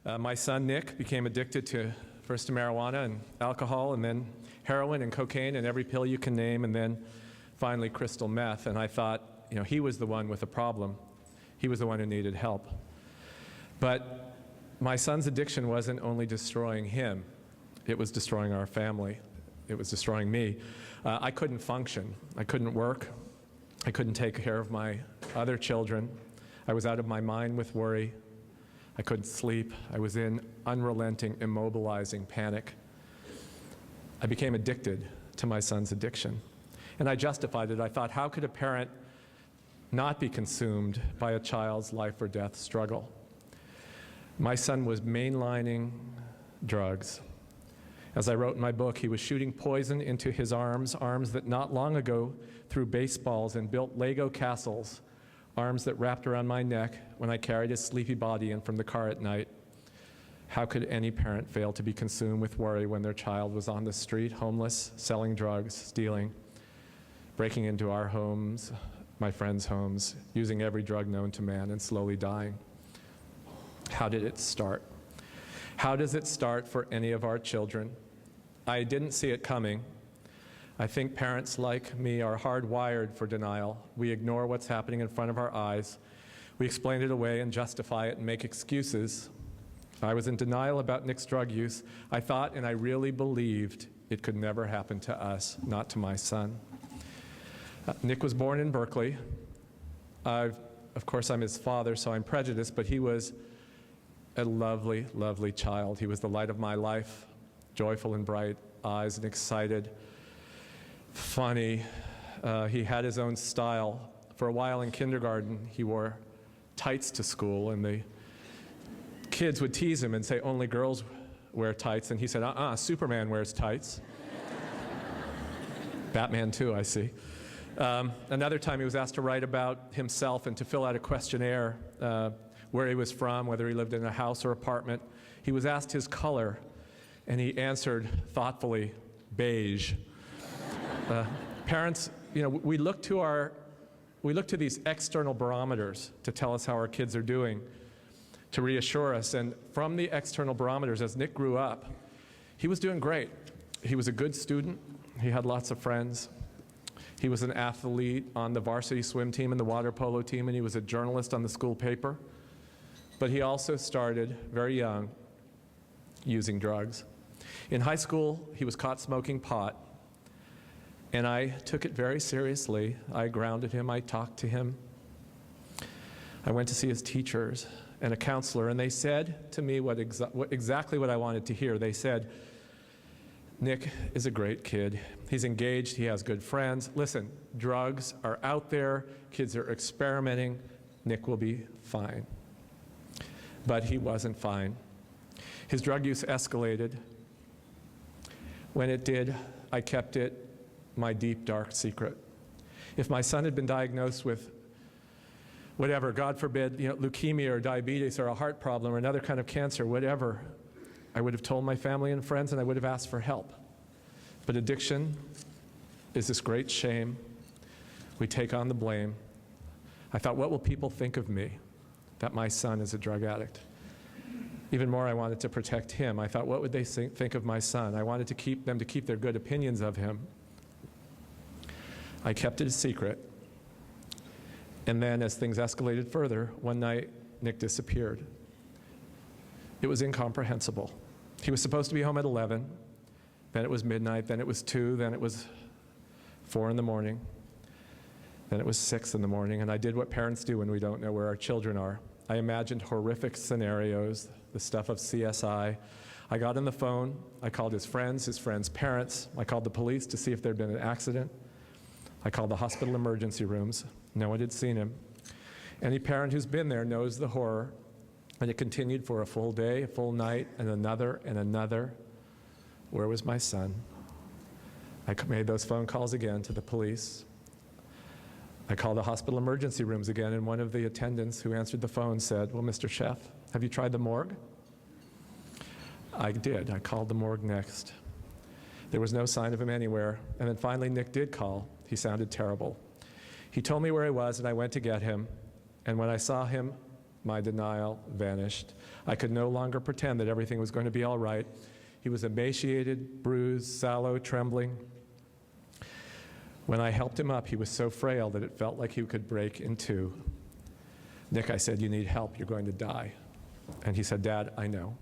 My son, Nick, became addicted first to marijuana and alcohol, and then heroin and cocaine and every pill you can name, and then finally crystal meth. And I thought, he was the one with the problem. He was the one who needed help. But my son's addiction wasn't only destroying him. It was destroying our family. It was destroying me. I couldn't function. I couldn't work. I couldn't take care of my other children. I was out of my mind with worry. I couldn't sleep. I was in unrelenting, immobilizing panic. I became addicted to my son's addiction. And I justified it. I thought, how could a parent not be consumed by a child's life or death struggle? My son was mainlining drugs. As I wrote in my book, he was shooting poison into his arms that not long ago threw baseballs and built Lego castles, arms that wrapped around my neck when I carried his sleepy body in from the car at night. How could any parent fail to be consumed with worry when their child was on the street, homeless, selling drugs, stealing, breaking into our homes, my friends' homes, using every drug known to man, and slowly dying? How did it start? How does it start for any of our children? I didn't see it coming. I think parents like me are hardwired for denial. We ignore what's happening in front of our eyes. We explain it away and justify it and make excuses. I was in denial about Nick's drug use. I thought and I really believed it could never happen to us, not to my son. Nick was born in Berkeley. Of course, I'm his father, so I'm prejudiced, but he was a lovely, lovely child. He was the light of my life, joyful and bright eyes and excited, funny. He had his own style. For a while in kindergarten, he wore tights to school, and the kids would tease him and say, only girls wear tights. And he said, Superman wears tights. Batman too, I see. Another time he was asked to write about himself and to fill out a questionnaire, where he was from, whether he lived in a house or apartment. He was asked his color, and he answered thoughtfully, beige. Parents, we look to these external barometers to tell us how our kids are doing, to reassure us. And from the external barometers, as Nick grew up, he was doing great. He was a good student. He had lots of friends. He was an athlete on the varsity swim team and the water polo team, and he was a journalist on the school paper. But he also started, very young, using drugs. In high school, he was caught smoking pot, and I took it very seriously. I grounded him, I talked to him. I went to see his teachers and a counselor, and they said to me exactly what I wanted to hear. They said, Nick is a great kid. He's engaged, he has good friends. Listen, drugs are out there, kids are experimenting, Nick will be fine. But he wasn't fine. His drug use escalated. When it did, I kept it my deep, dark secret. If my son had been diagnosed with whatever, God forbid, leukemia or diabetes or a heart problem or another kind of cancer, whatever, I would have told my family and friends, and I would have asked for help. But addiction is this great shame. We take on the blame. I thought, what will people think of me, that my son is a drug addict? Even more, I wanted to protect him. I thought, what would they think of my son? I wanted them to keep their good opinions of him. I kept it a secret. And then as things escalated further, one night, Nick disappeared. It was incomprehensible. He was supposed to be home at 11, then it was midnight, then it was 2, then it was 4 in the morning, then it was 6 in the morning, and I did what parents do when we don't know where our children are. I imagined horrific scenarios, the stuff of CSI. I got on the phone, I called his friends' parents, I called the police to see if there'd been an accident. I called the hospital emergency rooms. No one had seen him. Any parent who's been there knows the horror. And it continued for a full day, a full night, and another and another. Where was my son? I made those phone calls again to the police. I called the hospital emergency rooms again, and one of the attendants who answered the phone said, well, Mr. Sheff, have you tried the morgue? I did. I called the morgue next. There was no sign of him anywhere. And then finally, Nick did call. He sounded terrible. He told me where he was, and I went to get him. And when I saw him, my denial vanished. I could no longer pretend that everything was going to be all right. He was emaciated, bruised, sallow, trembling. When I helped him up, he was so frail that it felt like he could break in two. Nick, I said, you need help, you're going to die. And he said, Dad, I know.